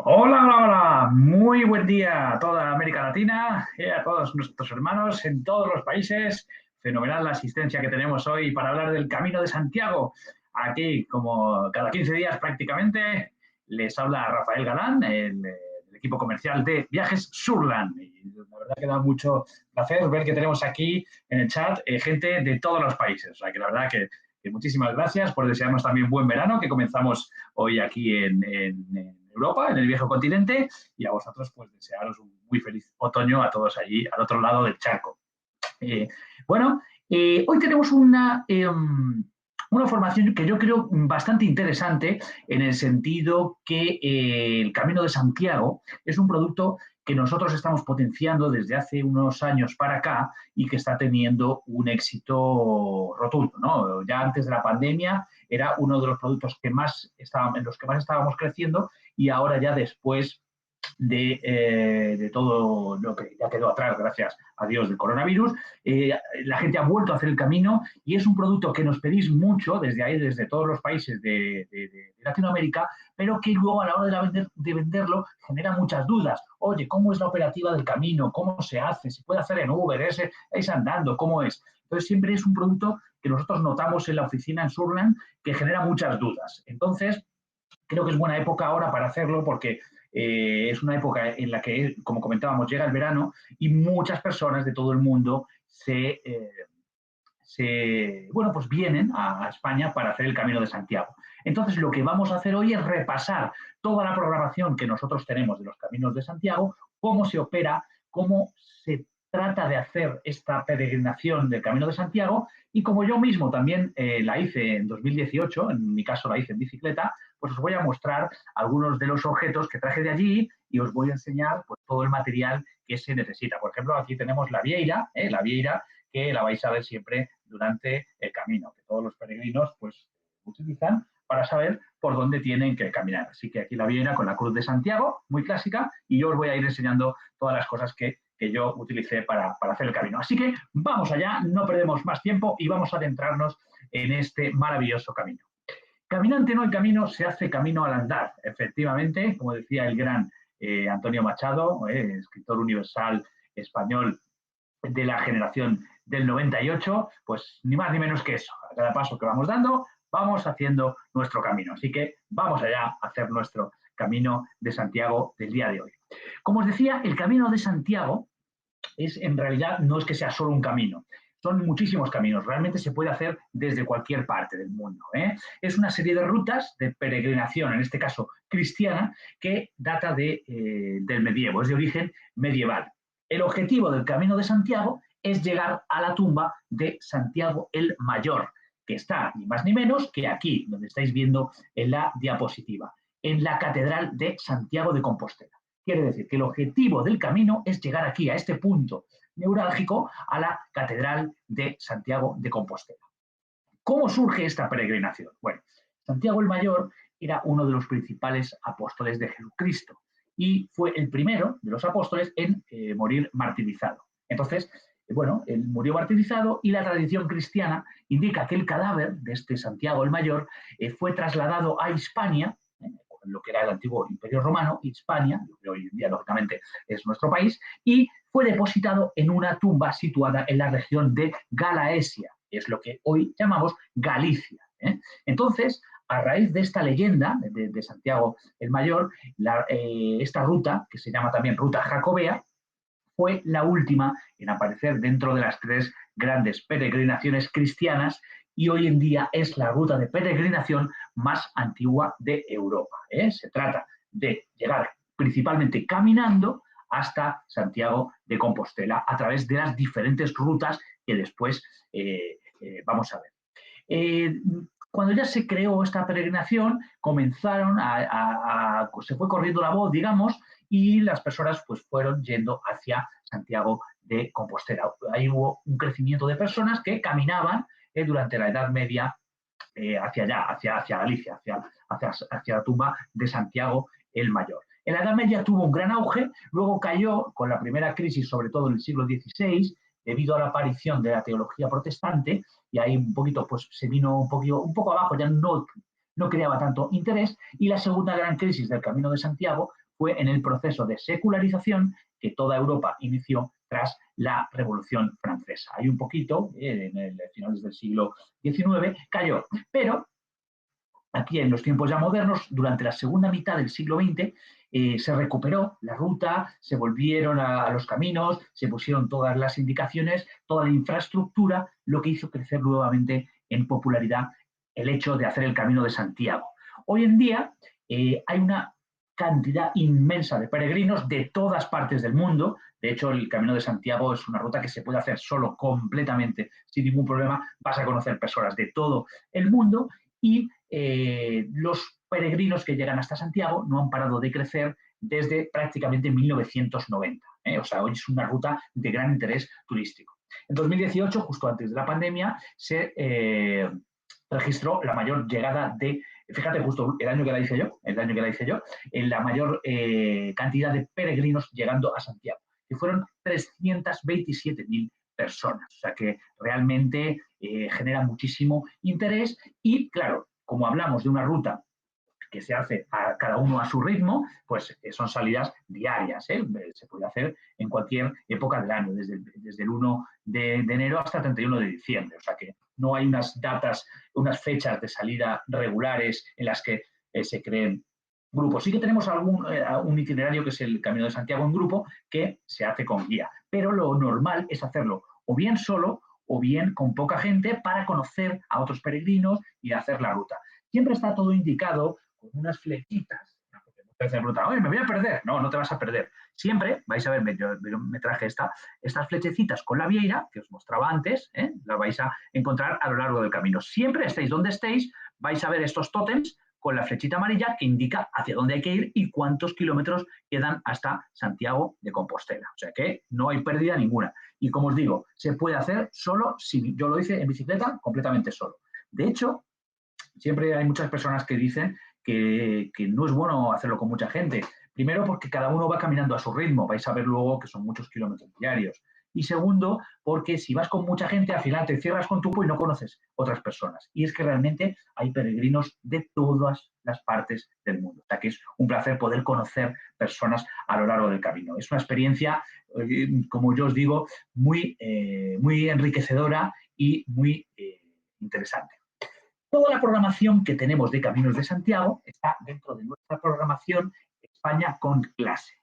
Hola, hola, hola. Muy buen día a toda América Latina y a todos nuestros hermanos en todos los países. Fenomenal la asistencia que tenemos hoy para hablar del Camino de Santiago. Aquí, como cada 15 días prácticamente, les habla Rafael Galán, el equipo comercial de Viajes Surland. Y la verdad que da mucho placer ver que tenemos aquí en el chat gente de todos los países. O sea que la verdad que muchísimas gracias por desearnos también buen verano, que comenzamos hoy aquí en Europa, en el viejo continente, y a vosotros pues desearos un muy feliz otoño a todos allí al otro lado del charco. Eh, bueno, hoy tenemos una formación que yo creo bastante interesante en el sentido que el Camino de Santiago es un producto que nosotros estamos potenciando desde hace unos años para acá y que está teniendo un éxito rotundo, ¿no? Ya antes de la pandemia era uno de los productos que más en los que más estábamos creciendo y ahora ya después de todo lo que ya quedó atrás, gracias a Dios, del coronavirus. La gente ha vuelto a hacer el camino y es un producto que nos pedís mucho desde ahí, desde todos los países de Latinoamérica, pero que luego a la hora de venderlo genera muchas dudas. Oye, ¿cómo es la operativa del camino? ¿Cómo se hace? ¿Se puede hacer en Uber? ¿Es andando? ¿Cómo es? Entonces siempre es un producto que nosotros notamos en la oficina en Surland que genera muchas dudas. Entonces, creo que es buena época ahora para hacerlo porque es una época en la que, como comentábamos, llega el verano y muchas personas de todo el mundo bueno, pues vienen a España para hacer el Camino de Santiago. Entonces, lo que vamos a hacer hoy es repasar toda la programación que nosotros tenemos de los Caminos de Santiago, cómo se opera, cómo se trata de hacer esta peregrinación del Camino de Santiago y como yo mismo también la hice en 2018, en mi caso la hice en bicicleta, pues os voy a mostrar algunos de los objetos que traje de allí y os voy a enseñar pues, todo el material que se necesita. Por ejemplo, aquí tenemos la vieira que la vais a ver siempre durante el camino, que todos los peregrinos pues utilizan para saber por dónde tienen que caminar. Así que aquí la vieira con la cruz de Santiago, muy clásica, y yo os voy a ir enseñando todas las cosas que yo utilicé para hacer el camino. Así que vamos allá, no perdemos más tiempo y vamos a adentrarnos en este maravilloso camino. Caminante no hay camino, se hace camino al andar. Efectivamente, como decía el gran Antonio Machado, escritor universal español de la generación del 98, pues ni más ni menos que eso. A cada paso que vamos dando, vamos haciendo nuestro camino. Así que vamos allá a hacer nuestro camino de Santiago del día de hoy. Como os decía, el camino de Santiago en realidad no es que sea solo un camino. Son muchísimos caminos, realmente se puede hacer desde cualquier parte del mundo. Es una serie de rutas de peregrinación, en este caso cristiana, que data del medievo, es de origen medieval. El objetivo del Camino de Santiago es llegar a la tumba de Santiago el Mayor, que está ni más ni menos que aquí, donde estáis viendo en la diapositiva, en la Catedral de Santiago de Compostela. Quiere decir que el objetivo del camino es llegar aquí, a este punto neurálgico, a la Catedral de Santiago de Compostela. ¿Cómo surge esta peregrinación? Bueno, Santiago el Mayor era uno de los principales apóstoles de Jesucristo y fue el primero de los apóstoles en morir martirizado. Entonces, bueno, él murió martirizado y la tradición cristiana indica que el cadáver de este Santiago el Mayor fue trasladado a Hispania, lo que era el antiguo Imperio Romano, Hispania, lo que hoy en día lógicamente es nuestro país, y fue depositado en una tumba situada en la región de Galaesia, que es lo que hoy llamamos Galicia. Entonces, a raíz de esta leyenda de Santiago el Mayor, esta ruta, que se llama también ruta jacobea, fue la última en aparecer dentro de las tres grandes peregrinaciones cristianas y hoy en día es la ruta de peregrinación más antigua de Europa. Se trata de llegar principalmente caminando hasta Santiago de Compostela a través de las diferentes rutas que después vamos a ver. Cuando ya se creó esta peregrinación, se fue corriendo la voz, digamos, y las personas pues fueron yendo hacia Santiago de Compostela. Ahí hubo un crecimiento de personas que caminaban durante la Edad Media hacia allá, hacia Galicia, hacia la tumba de Santiago el Mayor. En la Edad Media tuvo un gran auge, luego cayó con la primera crisis, sobre todo en el siglo XVI, debido a la aparición de la teología protestante, y ahí un poquito pues se vino un poco abajo, ya no creaba tanto interés, y la segunda gran crisis del Camino de Santiago fue en el proceso de secularización que toda Europa inició tras la Revolución Francesa. Hay un poquito, en el finales del siglo XIX, cayó, pero aquí en los tiempos ya modernos, durante la segunda mitad del siglo XX, se recuperó la ruta, se volvieron a los caminos, se pusieron todas las indicaciones, toda la infraestructura, lo que hizo crecer nuevamente en popularidad el hecho de hacer el Camino de Santiago. Hoy en día hay una cantidad inmensa de peregrinos de todas partes del mundo. De hecho, el Camino de Santiago es una ruta que se puede hacer solo completamente, sin ningún problema. Vas a conocer personas de todo el mundo y los peregrinos que llegan hasta Santiago no han parado de crecer desde prácticamente 1990. O sea, hoy es una ruta de gran interés turístico. En 2018, justo antes de la pandemia, se registró la mayor llegada de, fíjate, justo el año que la hice yo, en la mayor cantidad de peregrinos llegando a Santiago, que fueron 327.000 personas. O sea que realmente genera muchísimo interés y, claro, como hablamos de una ruta que se hace a cada uno a su ritmo, pues son salidas diarias. Se puede hacer en cualquier época del año, desde el 1 de enero hasta el 31 de diciembre. O sea que no hay unas datas, unas fechas de salida regulares en las que se creen grupos. Sí que tenemos un itinerario que es el Camino de Santiago en grupo que se hace con guía, pero lo normal es hacerlo o bien solo o bien con poca gente para conocer a otros peregrinos y hacer la ruta. Siempre está todo indicado con unas flechitas. Oye, me voy a perder. No, no te vas a perder. Siempre, vais a ver, me traje estas flechecitas con la vieira, que os mostraba antes, las vais a encontrar a lo largo del camino. Siempre estéis donde estéis, vais a ver estos tótems con la flechita amarilla que indica hacia dónde hay que ir y cuántos kilómetros quedan hasta Santiago de Compostela. O sea que no hay pérdida ninguna. Y como os digo, se puede hacer solo, si yo lo hice en bicicleta, completamente solo. De hecho, siempre hay muchas personas que dicen que no es bueno hacerlo con mucha gente. Primero, porque cada uno va caminando a su ritmo. Vais a ver luego que son muchos kilómetros diarios. Y segundo, porque si vas con mucha gente, al final te cierras con tu y no conoces otras personas. Y es que realmente hay peregrinos de todas las partes del mundo. O sea que es un placer poder conocer personas a lo largo del camino. Es una experiencia, como yo os digo, muy enriquecedora y muy interesante. Toda la programación que tenemos de Caminos de Santiago está dentro de nuestra programación España con clase.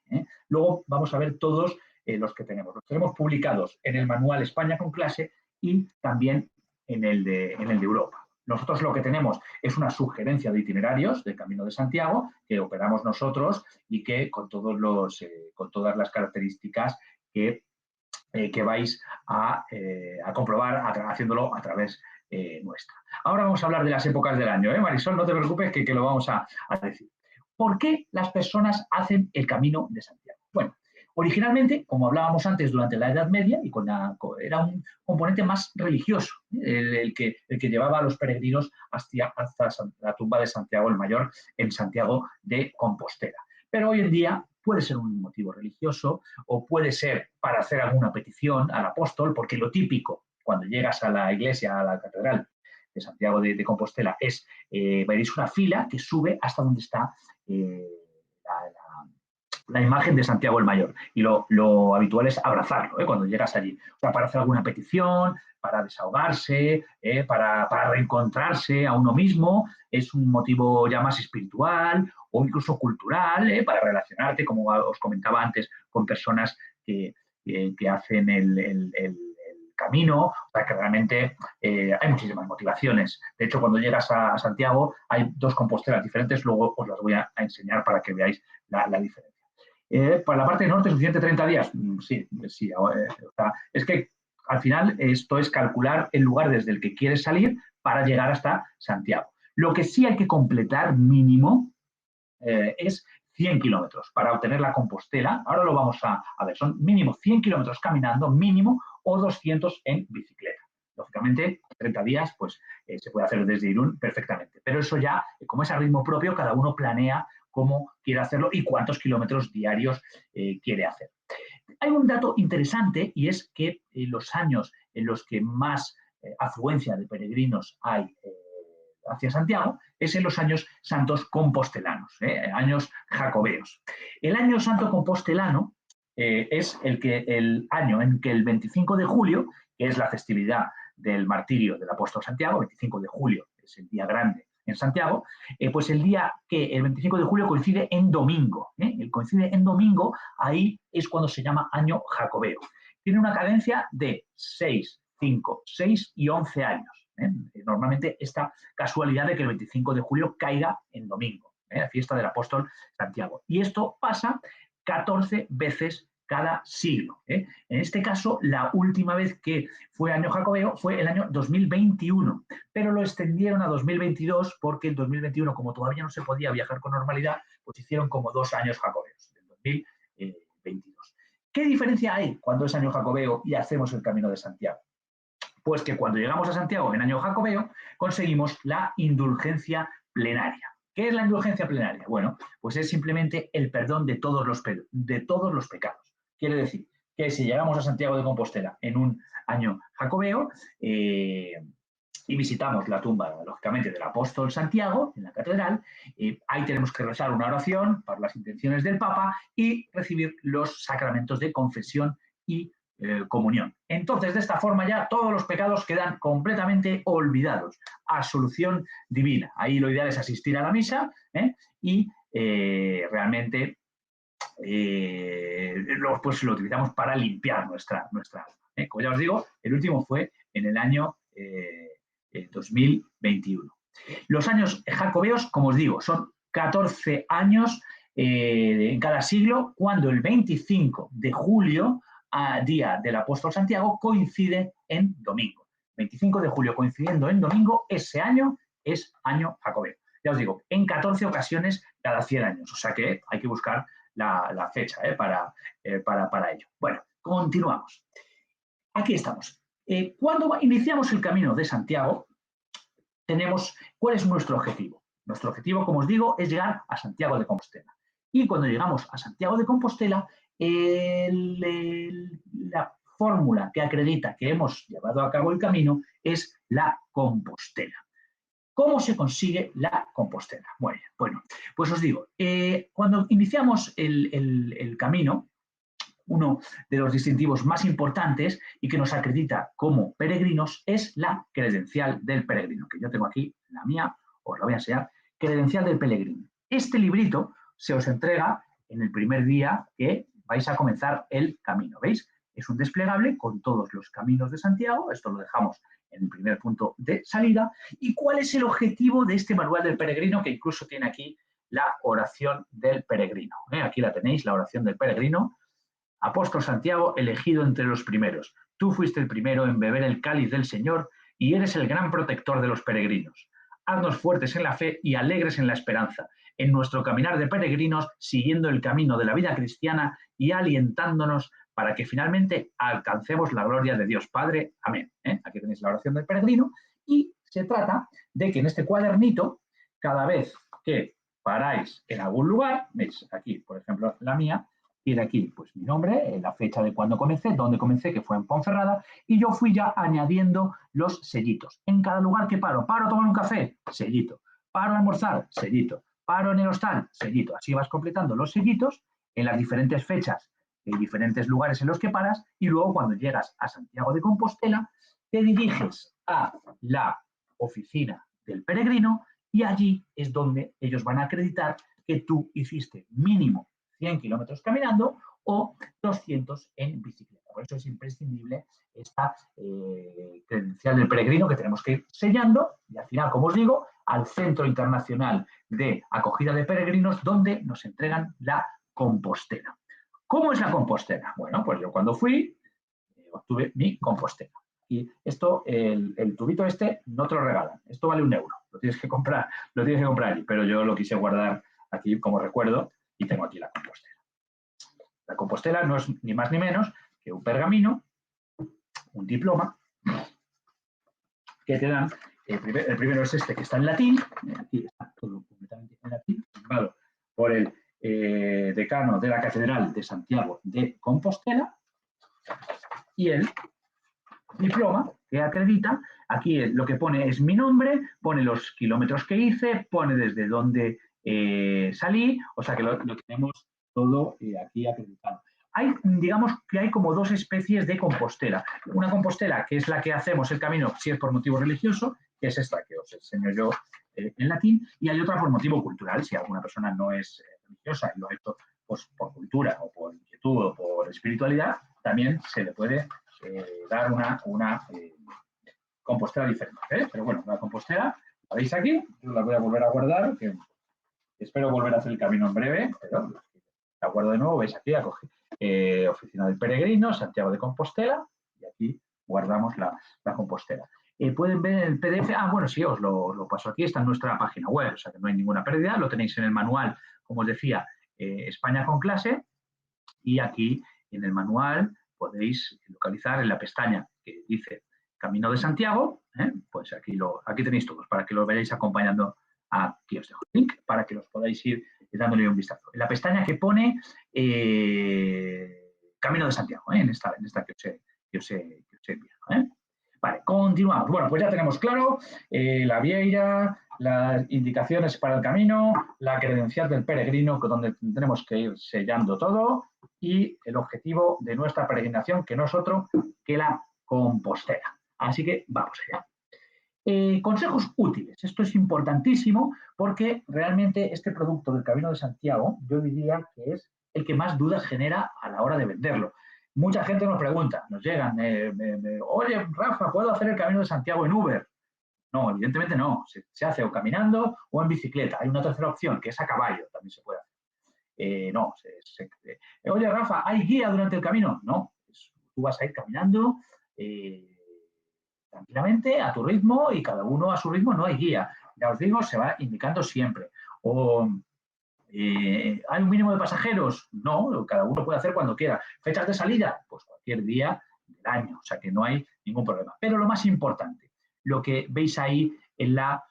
Luego vamos a ver todos los que tenemos. Los tenemos publicados en el manual España con clase y también en el de Europa. Nosotros lo que tenemos es una sugerencia de itinerarios del Camino de Santiago que operamos nosotros y que con todas las características que vais a comprobar haciéndolo a través nuestra. Ahora vamos a hablar de las épocas del año, Marisol, no te preocupes que lo vamos a decir. ¿Por qué las personas hacen el Camino de Santiago? Bueno, originalmente, como hablábamos antes, durante la Edad Media, era un componente más religioso, el que llevaba a los peregrinos hasta la tumba de Santiago el Mayor en Santiago de Compostela. Pero hoy en día puede ser un motivo religioso o puede ser para hacer alguna petición al apóstol, porque lo típico cuando llegas a la iglesia, a la catedral de Santiago de Compostela, veréis una fila que sube hasta donde está la imagen de Santiago el Mayor. Y lo habitual es abrazarlo cuando llegas allí. O sea, para hacer alguna petición, para desahogarse, para reencontrarse a uno mismo. Es un motivo ya más espiritual o incluso cultural, para relacionarte, como os comentaba antes, con personas que hacen el camino. O sea, que realmente hay muchísimas motivaciones. De hecho, cuando llegas a Santiago hay dos compostelas diferentes, luego os las voy a enseñar para que veáis la diferencia. Para la parte norte, ¿suficiente 30 días? Sí. O sea, es que al final esto es calcular el lugar desde el que quieres salir para llegar hasta Santiago. Lo que sí hay que completar mínimo es 100 kilómetros para obtener la Compostela. Ahora lo vamos a ver, son mínimo 100 kilómetros caminando, mínimo, o 200 en bicicleta. Lógicamente, 30 días, pues se puede hacer desde Irún perfectamente. Pero eso ya, como es a ritmo propio, cada uno planea cómo quiere hacerlo y cuántos kilómetros diarios quiere hacer. Hay un dato interesante y es que en los años en los que más afluencia de peregrinos hay hacia Santiago es en los años santos compostelanos, años jacobeos. El año santo compostelano es el año en que el 25 de julio, que es la festividad del martirio del apóstol Santiago, 25 de julio es el día grande en Santiago, pues el 25 de julio coincide en domingo. Coincide en domingo, ahí es cuando se llama año jacobeo. Tiene una cadencia de 6, 5, 6 y 11 años. Normalmente esta casualidad de que el 25 de julio caiga en domingo, la fiesta del apóstol Santiago. Y esto pasa 14 veces cada siglo. En este caso, la última vez que fue año jacobeo fue el año 2021, pero lo extendieron a 2022 porque el 2021, como todavía no se podía viajar con normalidad, pues hicieron como 2 años jacobeos, del 2022. ¿Qué diferencia hay cuando es año jacobeo y hacemos el Camino de Santiago? Pues que cuando llegamos a Santiago en año jacobeo conseguimos la indulgencia plenaria. ¿Qué es la indulgencia plenaria? Bueno, pues es simplemente el perdón de todos los pecados. Quiere decir que si llegamos a Santiago de Compostela en un año jacobeo y visitamos la tumba, lógicamente, del apóstol Santiago en la catedral, ahí tenemos que rezar una oración para las intenciones del Papa y recibir los sacramentos de confesión y comunión. Entonces, de esta forma ya todos los pecados quedan completamente olvidados. Absolución divina. Ahí lo ideal es asistir a la misa y realmente pues lo utilizamos para limpiar nuestra alma. Como ya os digo, el último fue en el año 2021. Los años jacobeos, como os digo, son 14 años en cada siglo, cuando el 25 de julio, día del apóstol Santiago, coincide en domingo. 25 de julio coincidiendo en domingo, ese año es año jacobeo. Ya os digo, en 14 ocasiones cada 100 años, o sea que hay que buscar la fecha para ello. Bueno, continuamos. Aquí estamos. Cuando iniciamos el Camino de Santiago, ¿cuál es nuestro objetivo? Nuestro objetivo, como os digo, es llegar a Santiago de Compostela. Y cuando llegamos a Santiago de Compostela, la fórmula que acredita que hemos llevado a cabo el camino es la Compostela. ¿Cómo se consigue la Compostela? Bueno, pues os digo, cuando iniciamos el camino, uno de los distintivos más importantes y que nos acredita como peregrinos es la credencial del peregrino, que yo tengo aquí, la mía, os la voy a enseñar, credencial del peregrino. Este librito se os entrega en el primer día que vais a comenzar el camino, ¿veis? Es un desplegable con todos los caminos de Santiago, esto lo dejamos en el primer punto de salida. ¿Y cuál es el objetivo de este manual del peregrino, que incluso tiene aquí la oración del peregrino? Aquí la tenéis, la oración del peregrino. Apóstol Santiago, elegido entre los primeros. Tú fuiste el primero en beber el cáliz del Señor y eres el gran protector de los peregrinos. Haznos fuertes en la fe y alegres en la esperanza, en nuestro caminar de peregrinos, siguiendo el camino de la vida cristiana y alientándonos para que finalmente alcancemos la gloria de Dios Padre. Amén. Aquí tenéis la oración del peregrino y se trata de que en este cuadernito, cada vez que paráis en algún lugar, veis aquí, por ejemplo, la mía, tiene aquí pues mi nombre, la fecha de cuando comencé, dónde comencé, que fue en Ponferrada, y yo fui ya añadiendo los sellitos. En cada lugar que paro a tomar un café, sellito, paro a almorzar, sellito, paro en el hostal, sellito. Así vas completando los sellitos en las diferentes fechas, en diferentes lugares en los que paras, y luego cuando llegas a Santiago de Compostela, te diriges a la oficina del peregrino y allí es donde ellos van a acreditar que tú hiciste mínimo 100 kilómetros caminando o 200 en bicicleta. Por eso es imprescindible esta credencial del peregrino que tenemos que ir sellando y al final, como os digo, al Centro Internacional de Acogida de Peregrinos, donde nos entregan la Compostela. ¿Cómo es la Compostela? Bueno, pues yo cuando fui obtuve mi Compostela. Y esto, el tubito este, no te lo regalan. Esto vale €1. Lo tienes que comprar allí. Pero yo lo quise guardar aquí como recuerdo y tengo aquí la Compostela. La Compostela no es ni más ni menos que un pergamino, un diploma, que te dan. El primero es este, que está en latín. Aquí está todo completamente en latín, firmado por el decano de la Catedral de Santiago de Compostela. Y el diploma que acredita Aquí lo que pone es mi nombre, pone los kilómetros que hice, pone desde dónde salí, o sea que lo tenemos todo aquí acreditado. Digamos que hay como dos especies de compostela. Una compostela que es la que hacemos el camino si es por motivo religioso, que es esta que os enseño yo en latín, y hay otra por motivo cultural, si alguna persona no es religiosa y lo ha hecho pues, por cultura o por inquietud o por espiritualidad, también se le puede dar una compostela diferente. Pero bueno, la compostela la veis aquí, yo la voy a volver a guardar, que espero volver a hacer el camino en breve, pero la guardo de nuevo, veis aquí, Oficina del Peregrino, Santiago de Compostela, y aquí guardamos la compostela. Pueden ver el PDF, bueno, sí, os lo paso aquí, está en nuestra página web, o sea que no hay ninguna pérdida, lo tenéis en el manual, como os decía, España con clase, y aquí en el manual podéis localizar en la pestaña que dice Camino de Santiago, pues aquí tenéis todos para que lo veáis acompañando. Aquí os dejo el link para que los podáis ir dándole un vistazo. En la pestaña que pone Camino de Santiago, en esta que os he enviado. Vale, continuamos. Bueno, pues ya tenemos claro la vieira, las indicaciones para el camino, la credencial del peregrino, donde tenemos que ir sellando todo, y el objetivo de nuestra peregrinación, que no es otro que la Compostela. Así que vamos allá. Consejos útiles. Esto es importantísimo porque realmente este producto del Camino de Santiago, yo diría que es el que más dudas genera a la hora de venderlo. Mucha gente nos pregunta, nos llegan, oye, Rafa, ¿puedo hacer el Camino de Santiago en Uber? No, evidentemente no. Se hace o caminando o en bicicleta. Hay una tercera opción, que es a caballo, también se puede hacer. Oye, Rafa, ¿hay guía durante el camino? No, tú vas a ir caminando tranquilamente, a tu ritmo, y cada uno a su ritmo, no hay guía. Ya os digo, se va indicando siempre. O ¿hay un mínimo de pasajeros? No, cada uno puede hacer cuando quiera. ¿Fechas de salida? Pues cualquier día del año, o sea que no hay ningún problema. Pero lo más importante, lo que veis ahí en la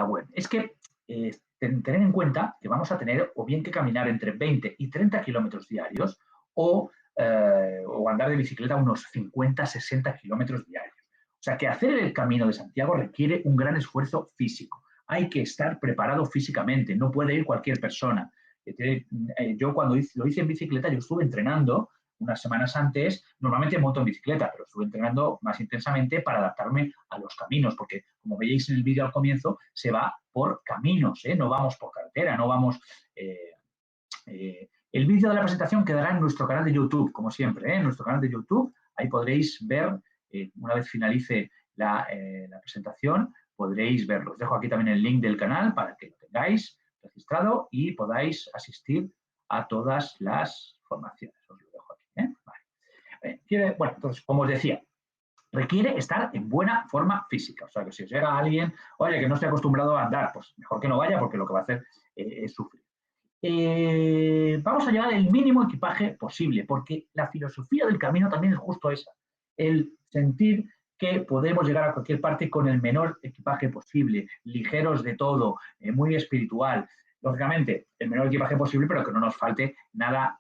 web, es que tener en cuenta que vamos a tener o bien que caminar entre 20 y 30 kilómetros diarios o andar de bicicleta unos 50, 60 kilómetros diarios. O sea que hacer el Camino de Santiago requiere un gran esfuerzo físico. Hay que estar preparado físicamente, no puede ir cualquier persona. Yo cuando lo hice en bicicleta, yo estuve entrenando unas semanas antes, normalmente monto en bicicleta, pero estuve entrenando más intensamente para adaptarme a los caminos, porque como veis en el vídeo al comienzo, se va por caminos, no vamos por carretera, no vamos... el vídeo de la presentación quedará en nuestro canal de YouTube, como siempre, en nuestro canal de YouTube. Ahí podréis ver, una vez finalice la presentación, podréis verlo. Os dejo aquí también el link del canal para que lo tengáis registrado y podáis asistir a todas las formaciones. Os lo dejo aquí. Vale. Bueno, entonces, como os decía, requiere estar en buena forma física. O sea, que si os llega alguien, oye, que no estoy acostumbrado a andar, pues mejor que no vaya porque lo que va a hacer es sufrir. Vamos a llevar el mínimo equipaje posible, porque la filosofía del camino también es justo esa, el sentir que podemos llegar a cualquier parte con el menor equipaje posible, ligeros de todo, muy espiritual. Lógicamente, el menor equipaje posible, pero que no nos falte nada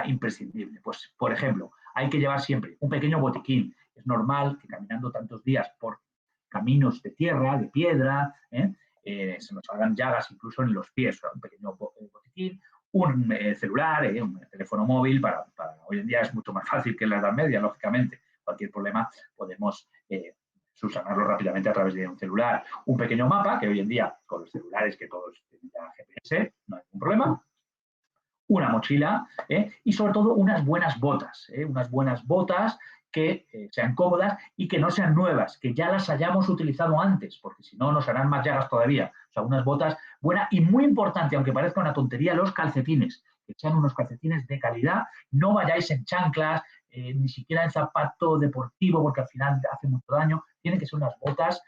imprescindible. Pues, por ejemplo, hay que llevar siempre un pequeño botiquín. Es normal que caminando tantos días por caminos de tierra, de piedra, se nos hagan llagas incluso en los pies. Un pequeño botiquín, un celular, un teléfono móvil, para hoy en día es mucho más fácil que en la Edad Media, lógicamente. Cualquier problema podemos subsanarlo rápidamente a través de un celular. Un pequeño mapa, que hoy en día con los celulares que todos tienen ya GPS, no hay ningún problema. Una mochila y sobre todo unas buenas botas que sean cómodas y que no sean nuevas, que ya las hayamos utilizado antes, porque si no nos harán más llagas todavía. O sea, unas botas buenas y muy importante, aunque parezca una tontería, los calcetines, que sean unos calcetines de calidad. No vayáis en chanclas, ni siquiera en zapato deportivo, porque al final hace mucho daño. Tienen que ser unas botas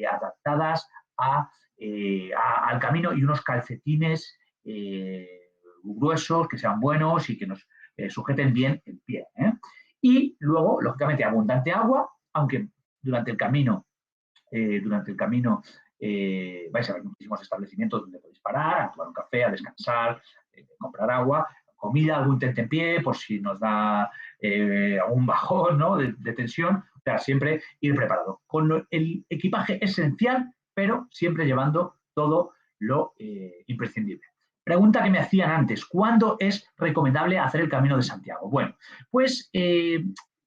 adaptadas al camino y unos calcetines gruesos, que sean buenos y que nos sujeten bien el pie. Y luego, lógicamente, abundante agua, aunque durante el camino vais a ver muchísimos establecimientos donde podéis parar, a tomar un café, a descansar, comprar agua, comida, algún tentempié, por si nos da algún bajón, ¿no?, de tensión, sea, siempre ir preparado. Con el equipaje esencial, pero siempre llevando todo lo imprescindible. Pregunta que me hacían antes, ¿cuándo es recomendable hacer el Camino de Santiago? Bueno, pues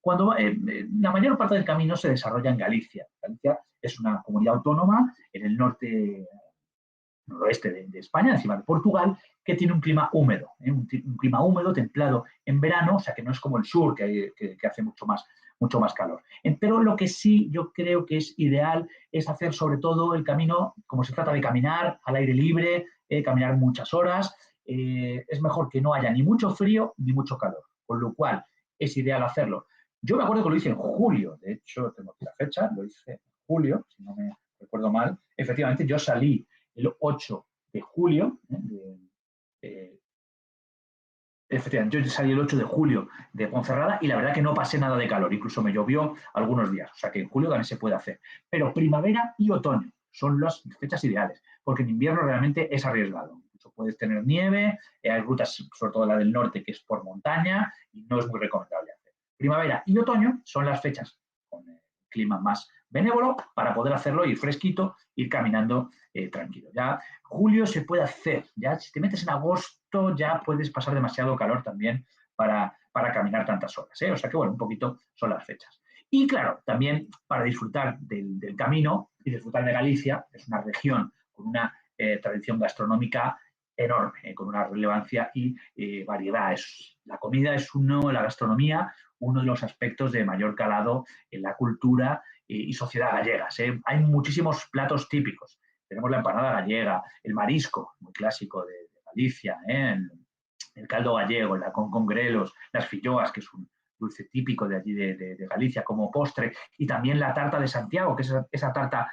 cuando la mayor parte del camino se desarrolla en Galicia. Galicia es una comunidad autónoma en el noroeste de España, encima de Portugal, que tiene un clima húmedo, un clima húmedo, templado en verano, o sea que no es como el sur, que hace mucho más calor. Pero lo que sí yo creo que es ideal es hacer sobre todo el camino, como se trata de caminar al aire libre, caminar muchas horas, es mejor que no haya ni mucho frío ni mucho calor, con lo cual es ideal hacerlo. Yo me acuerdo que lo hice en julio, de hecho tengo aquí la fecha, lo hice en julio, si no me recuerdo mal. Efectivamente, yo salí el 8 de julio, efectivamente, yo salí el 8 de julio de Ponferrada y la verdad que no pasé nada de calor, incluso me llovió algunos días, o sea que en julio también se puede hacer. Pero primavera y otoño son las fechas ideales, porque en invierno realmente es arriesgado. Incluso puedes tener nieve, hay rutas, sobre todo la del norte, que es por montaña y no es muy recomendable hacer. Primavera y otoño son las fechas con el clima más benévolo para poder hacerlo, ir fresquito, ir caminando tranquilo. Ya julio se puede hacer, ya si te metes en agosto ya puedes pasar demasiado calor también para caminar tantas horas, ¿eh? O sea que bueno, un poquito son las fechas. Y claro, también para disfrutar del camino y disfrutar de Galicia, es una región con una tradición gastronómica enorme, con una relevancia y variedad. La comida es la gastronomía, uno de los aspectos de mayor calado en la cultura y sociedad gallegas. Hay muchísimos platos típicos. Tenemos la empanada gallega, el marisco, muy clásico de Galicia, el caldo gallego, el lacón con grelos, las filloas, que es un dulce típico de allí de Galicia como postre, y también la tarta de Santiago, que es esa tarta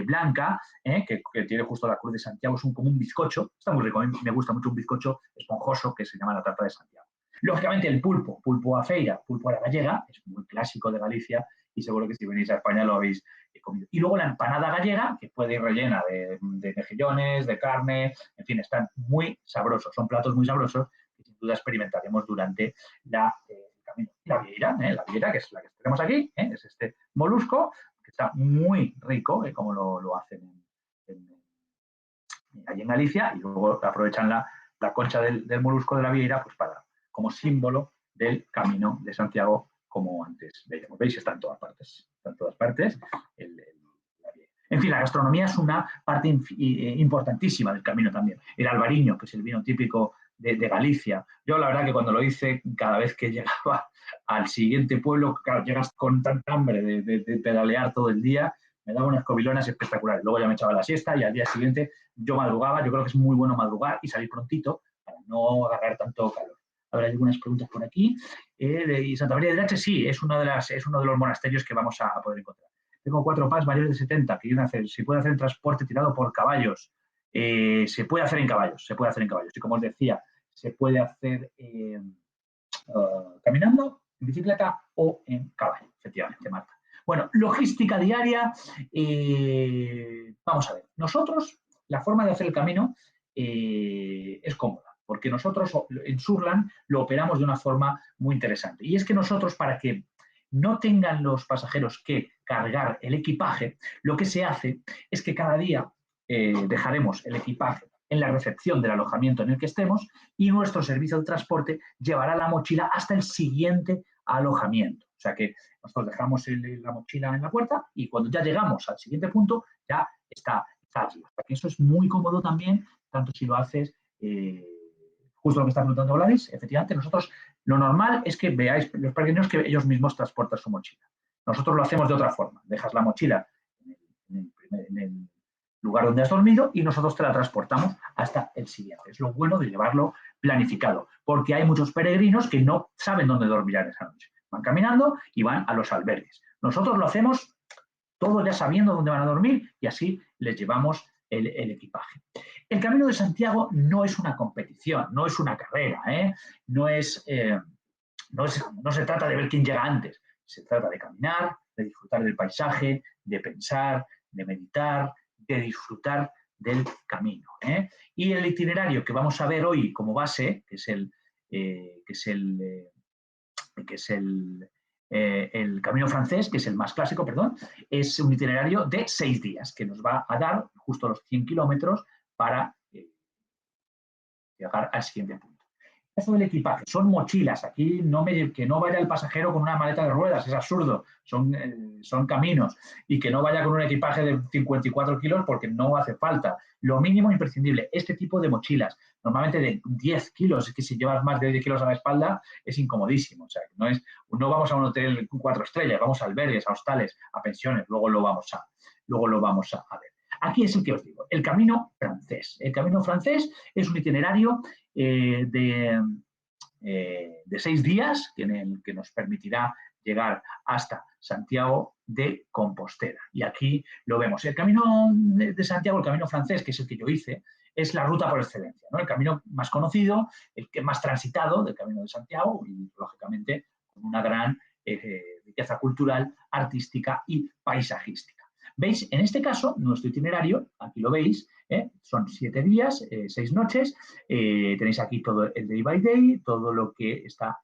blanca, que tiene justo la cruz de Santiago, es como un bizcocho, está muy rico, me gusta mucho un bizcocho esponjoso que se llama la tarta de Santiago. Lógicamente el pulpo a feira, pulpo a la gallega, es muy clásico de Galicia y seguro que si venís a España lo habéis comido. Y luego la empanada gallega, que puede ir rellena de mejillones, de carne, en fin, están muy sabrosos, son platos muy sabrosos que sin duda experimentaremos durante el camino. La vieira, que es la que tenemos aquí, es este molusco, que está muy rico, como lo hacen allí en Galicia, y luego aprovechan la concha del molusco de la vieira pues como símbolo del Camino de Santiago, como antes veíamos. ¿Veis? Está en todas partes. Está en todas partes. En fin, la gastronomía es una parte importantísima del camino también. El albariño, que es el vino típico de Galicia. Yo la verdad que cuando lo hice, cada vez que llegaba al siguiente pueblo, claro, llegas con tanta hambre de pedalear todo el día, me daba unas covilonas espectaculares. Luego ya me echaba la siesta y al día siguiente yo madrugaba. Yo creo que es muy bueno madrugar y salir prontito para no agarrar tanto calor. A ver, hay algunas preguntas por aquí. De Santa María de Ache, sí, es uno de los monasterios que vamos a poder encontrar. Tengo 4 PAS mayores de 70 que quieren hacer. Se puede hacer el transporte tirado por caballos. Se puede hacer en caballos, se puede hacer en caballos. Y como os decía, se puede hacer caminando, en bicicleta o en caballo, efectivamente, Marta. Bueno, logística diaria. Vamos a ver. Nosotros, la forma de hacer el camino es cómoda, porque nosotros en Surland lo operamos de una forma muy interesante. Y es que nosotros, para que no tengan los pasajeros que cargar el equipaje, lo que se hace es que cada día dejaremos el equipaje en la recepción del alojamiento en el que estemos y nuestro servicio de transporte llevará la mochila hasta el siguiente alojamiento. O sea que nosotros dejamos la mochila en la puerta y cuando ya llegamos al siguiente punto ya está allí. O sea que eso es muy cómodo también, tanto si lo haces justo lo que está preguntando Gladys, efectivamente, nosotros lo normal es que veáis los peregrinos que ellos mismos transportan su mochila. Nosotros lo hacemos de otra forma. Dejas la mochila en el lugar donde has dormido y nosotros te la transportamos hasta el siguiente. Es lo bueno de llevarlo planificado, porque hay muchos peregrinos que no saben dónde dormirán esa noche. Van caminando y van a los albergues. Nosotros lo hacemos todo ya sabiendo dónde van a dormir y así les llevamos el equipaje. El Camino de Santiago no es una competición, no es una carrera, no se trata de ver quién llega antes, se trata de caminar, de disfrutar del paisaje, de pensar, de meditar, de disfrutar del camino. Y el itinerario que vamos a ver hoy como base, que es el el camino francés, que es el más clásico, perdón, es un itinerario de 6 días, que nos va a dar justo los 100 kilómetros para llegar al siguiente punto. Eso del equipaje, son mochilas. Aquí que no vaya el pasajero con una maleta de ruedas, es absurdo. Son caminos. Y que no vaya con un equipaje de 54 kilos porque no hace falta. Lo mínimo imprescindible, este tipo de mochilas, normalmente de 10 kilos, es que si llevas más de 10 kilos a la espalda es incomodísimo. O sea, no vamos a un hotel 4 estrellas, vamos a albergues, a hostales, a pensiones, luego lo vamos a ver. Aquí es el que os digo, el camino francés. El camino francés es un itinerario de 6 días que nos permitirá llegar hasta Santiago de Compostela. Y aquí lo vemos. El camino de Santiago, el camino francés, que es el que yo hice, es la ruta por excelencia, ¿no? El camino más conocido, el que más transitado del Camino de Santiago y, lógicamente, con una gran riqueza cultural, artística y paisajística. ¿Veis? En este caso, nuestro itinerario, aquí lo veis, son 7 días, 6 noches, tenéis aquí todo el day by day, todo lo que está